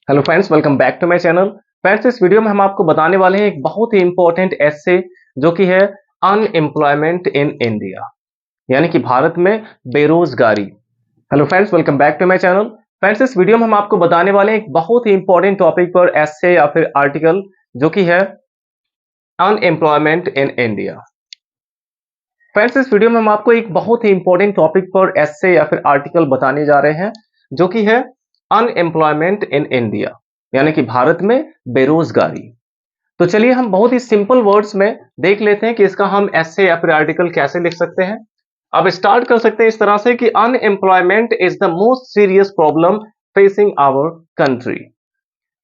Hello friends, welcome back to my channel. Friends, इस video में हम आपको बताने वाले हैं एक बहुत ही इंपॉर्टेंट एस्से जो कि है अनएम्प्लॉयमेंट इन इंडिया, यानी कि भारत में बेरोजगारी। Hello friends, welcome back to my channel. Friends, इस वीडियो में हम आपको बताने वाले हैं एक बहुत ही इंपॉर्टेंट टॉपिक पर एस्से या फिर आर्टिकल जो कि है अनएम्प्लॉयमेंट इन इंडिया। फ्रेंड्स, इस वीडियो में हम आपको एक बहुत ही इंपॉर्टेंट टॉपिक पर एस्से या फिर आर्टिकल बताने जा रहे हैं जो कि है अनएम्प्लॉयमेंट इन इंडिया, यानी कि भारत में बेरोजगारी। तो चलिए हम बहुत ही सिंपल वर्ड्स में देख लेते हैं कि इसका हम एस्से या फिर आर्टिकल कैसे लिख सकते हैं। अब स्टार्ट कर सकते हैं इस तरह से कि unemployment is the most serious problem facing our country.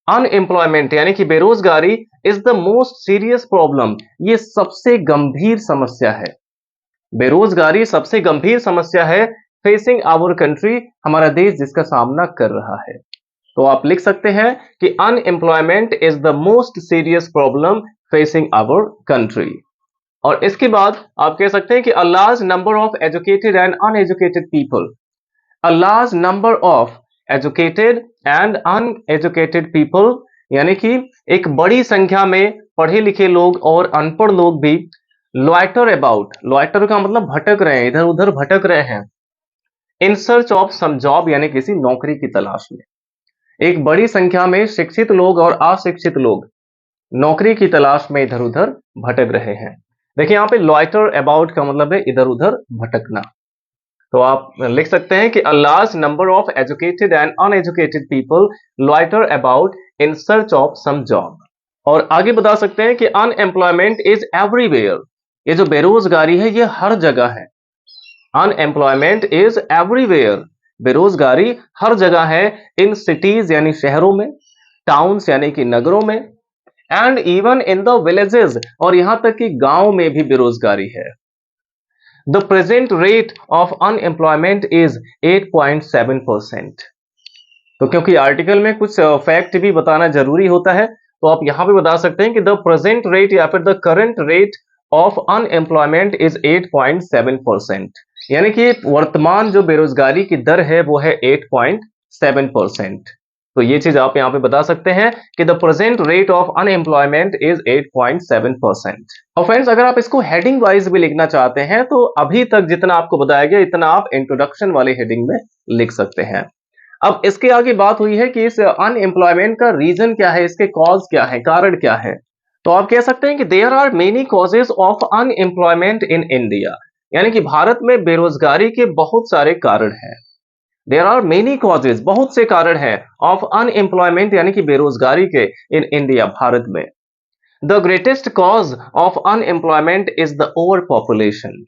Unemployment यानी कि बेरोजगारी is the most serious problem, ये सबसे गंभीर समस्या है। बेरोजगारी सबसे गंभीर समस्या है फेसिंग आवर कंट्री, हमारा देश जिसका सामना कर रहा है। तो आप लिख सकते हैं कि unemployment is the most serious problem facing our country. और इसके बाद आप कह सकते हैं कि a large number of educated and uneducated people. A large number of educated and uneducated people, यानी कि एक बड़ी संख्या में पढ़े लिखे लोग और अनपढ़ लोग भी लॉइटर अबाउट, लॉइटर का मतलब भटक रहे हैं, इधर उधर भटक रहे हैं, in search of some job, यानी किसी नौकरी की तलाश में। एक बड़ी संख्या में शिक्षित लोग और अशिक्षित लोग नौकरी की तलाश में इधर उधर भटक रहे हैं। देखिए यहाँ पे लॉइटर अबाउट का मतलब है इधर उधर भटकना। तो आप लिख सकते हैं कि a large number of educated and uneducated people loiter about in search of some job. और आगे बता सकते हैं कि अनएम्प्लॉयमेंट इज एवरीवेयर, ये जो बेरोजगारी है ये हर जगह है। अनएम्प्लॉयमेंट इज एवरीवेयर, बेरोजगारी हर जगह है। इन सिटीज यानी शहरों में, टाउन्स यानी कि नगरों में, and even in the villages, और यहां तक कि गांव में भी बेरोजगारी है। The present rate of unemployment is 8.7%। तो क्योंकि आर्टिकल में कुछ फैक्ट भी बताना जरूरी होता है, तो आप यहां पे बता सकते हैं कि द प्रेजेंट रेट या फिर the current rate of unemployment is 8.7%, यानी कि वर्तमान जो बेरोजगारी की दर है वो है 8.7%। तो ये चीज आप यहां पे बता सकते हैं कि the present rate of unemployment is 8.7%। और फ्रेंड्स, अगर आप इसको हेडिंग वाइज भी लिखना चाहते हैं तो अभी तक जितना आपको बताया गया इतना आप इंट्रोडक्शन वाले हेडिंग में लिख सकते हैं। अब इसके आगे बात हुई है कि इस अनएम्प्लॉयमेंट का रीजन क्या है, इसके कॉज क्या है, कारण क्या है। तो आप कह सकते हैं कि there are many causes of unemployment in India, यानी कि भारत में बेरोजगारी के बहुत सारे कारण हैं। देयर आर मेनी कॉजेज, बहुत से कारण हैं, ऑफ अनएम्प्लॉयमेंट यानी कि बेरोजगारी के, इन इंडिया, भारत में। The greatest cause of unemployment is the over population.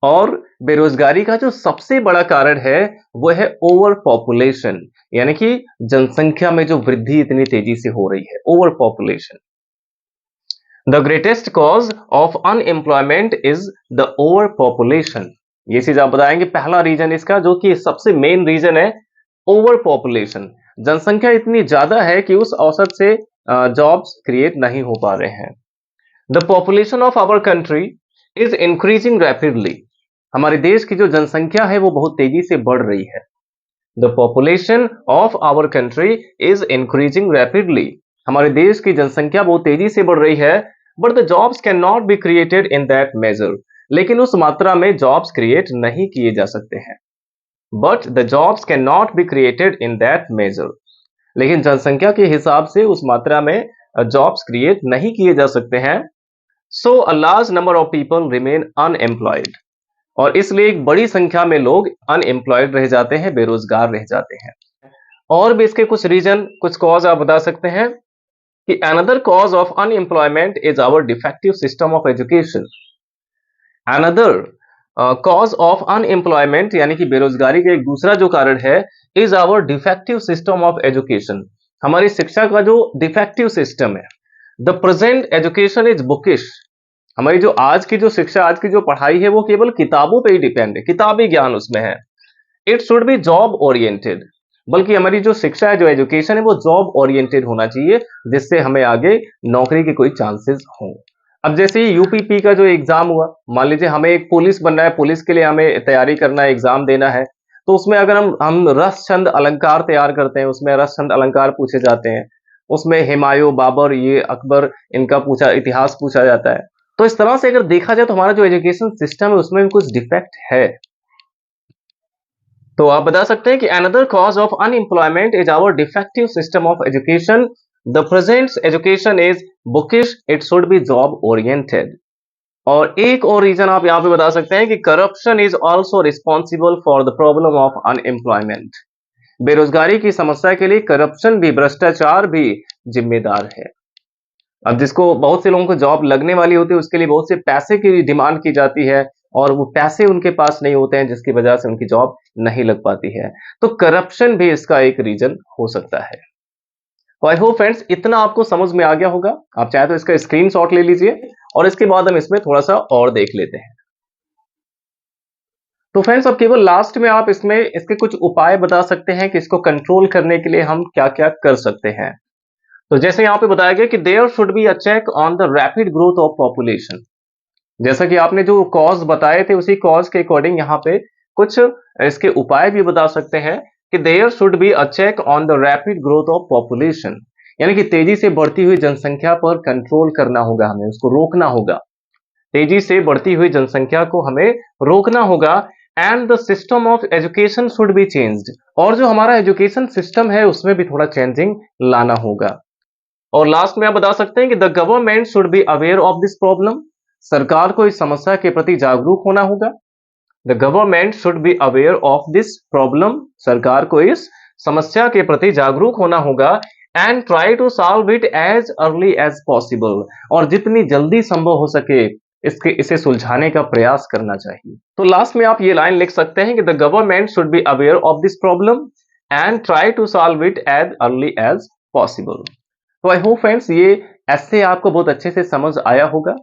और बेरोजगारी का जो सबसे बड़ा कारण है वो है ओवर पॉपुलेशन, यानी कि जनसंख्या में जो वृद्धि इतनी तेजी से हो रही है, over population. The greatest cause of unemployment is the over population, ये चीज आप बताएंगे। पहला रीजन इसका जो कि सबसे मेन रीजन है, ओवर पॉपुलेशन। जनसंख्या इतनी ज्यादा है कि उस औसत से जॉब्स क्रिएट नहीं हो पा रहे हैं। The population of our country is increasing rapidly, हमारे देश की जो जनसंख्या है वो बहुत तेजी से बढ़ रही है। The population of our country is increasing rapidly, हमारे देश की जनसंख्या बहुत तेजी से बढ़ रही है। But the jobs can not be created in that measure, लेकिन उस मात्रा में जॉब्स क्रिएट नहीं किए जा सकते हैं। But the jobs can not be created in that measure, लेकिन जनसंख्या के हिसाब से उस मात्रा में जॉब्स क्रिएट नहीं किए जा सकते हैं। So a large number of people remain unemployed, और इसलिए एक बड़ी संख्या में लोग अनएम्प्लॉयड रह जाते हैं, बेरोजगार रह जाते हैं। और भी इसके कुछ रीजन, कुछ कॉज आप बता सकते हैं कि another cause of unemployment is our defective system of education. Another cause of unemployment यानी कि बेरोजगारी का एक दूसरा जो कारण है, is our defective system of education, हमारी शिक्षा का जो डिफेक्टिव सिस्टम है। The present education is bookish, हमारी जो आज की जो शिक्षा, आज की जो पढ़ाई है वो केवल किताबों पे ही डिपेंड है, किताबी ज्ञान उसमें है। It should be job oriented, बल्कि हमारी जो शिक्षा है, जो एजुकेशन है, वो जॉब ओरिएंटेड होना चाहिए, जिससे हमें आगे नौकरी के कोई चांसेस हों। अब जैसे ही यूपीपी का जो एग्जाम हुआ, मान लीजिए हमें एक पुलिस बनना है, पुलिस के लिए हमें तैयारी करना है, एग्जाम देना है, तो उसमें अगर हम रसचंद अलंकार तैयार करते हैं, उसमें रसचंद अलंकार पूछे जाते हैं, उसमें हुमायूं, बाबर, ये अकबर, इनका पूछा इतिहास पूछा जाता है। तो इस तरह से अगर देखा जाए तो हमारा जो एजुकेशन सिस्टम है उसमें भी कुछ डिफेक्ट है। तो आप बता सकते हैं कि another cause of unemployment is our defective system of education. The present education is bookish, it should be job oriented. और एक और रीजन आप यहां पे बता सकते हैं कि corruption is also responsible for the problem of unemployment. बेरोजगारी की समस्या के लिए करप्शन भी, भ्रष्टाचार भी जिम्मेदार है। अब जिसको बहुत से लोगों को जॉब लगने वाली होती है उसके लिए बहुत से पैसे की डिमांड की जाती है और वो पैसे उनके पास नहीं होते हैं जिसकी वजह से उनकी जॉब नहीं लग पाती है। तो करप्शन भी इसका एक रीजन हो सकता है। तो आई होप फ्रेंड्स इतना आपको समझ में आ गया होगा। आप चाहे तो इसका स्क्रीनशॉट ले लीजिए और इसके बाद हम इसमें थोड़ा सा और देख लेते हैं। तो फ्रेंड्स अब केवल लास्ट में आप इसमें इसके कुछ उपाय बता सकते हैं कि इसको कंट्रोल करने के लिए हम क्या-क्या कर सकते हैं। तो जैसे यहाँ पे बताया गया कि there should be a check on the rapid growth of population. जैसा कि आपने जो कॉज बताए थे उसी कॉज के अकॉर्डिंग यहाँ पे कुछ इसके उपाय भी बता सकते हैं कि there should be a check on the rapid growth of population, यानी कि तेजी से बढ़ती हुई जनसंख्या पर कंट्रोल करना होगा, हमें उसको रोकना होगा। तेजी से बढ़ती हुई जनसंख्या को हमें रोकना होगा। And the system of education should be changed, और जो हमारा एजुकेशन सिस्टम है उसमें भी थोड़ा चेंजिंग लाना होगा। और लास्ट में आप बता सकते हैं कि the government should be aware of this problem. सरकार को इस समस्या के प्रति जागरूक होना होगा। The government should be aware of this problem. सरकार को इस समस्या के प्रति जागरूक होना होगा। And try to solve it as early as possible, और जितनी जल्दी संभव हो सके इसे सुलझाने का प्रयास करना चाहिए। तो लास्ट में आप ये लाइन लिख सकते हैं कि the government should be aware of this problem and try to solve it as early as possible. तो आई होप फ्रेंड्स ये ऐसे आपको बहुत अच्छे से समझ आया होगा।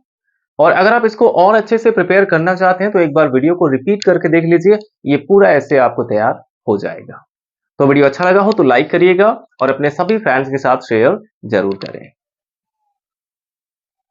और अगर आप इसको और अच्छे से प्रिपेयर करना चाहते हैं तो एक बार वीडियो को रिपीट करके देख लीजिए, ये पूरा ऐसे आपको तैयार हो जाएगा। तो वीडियो अच्छा लगा हो तो लाइक करिएगा और अपने सभी फ्रेंड्स के साथ शेयर जरूर करें।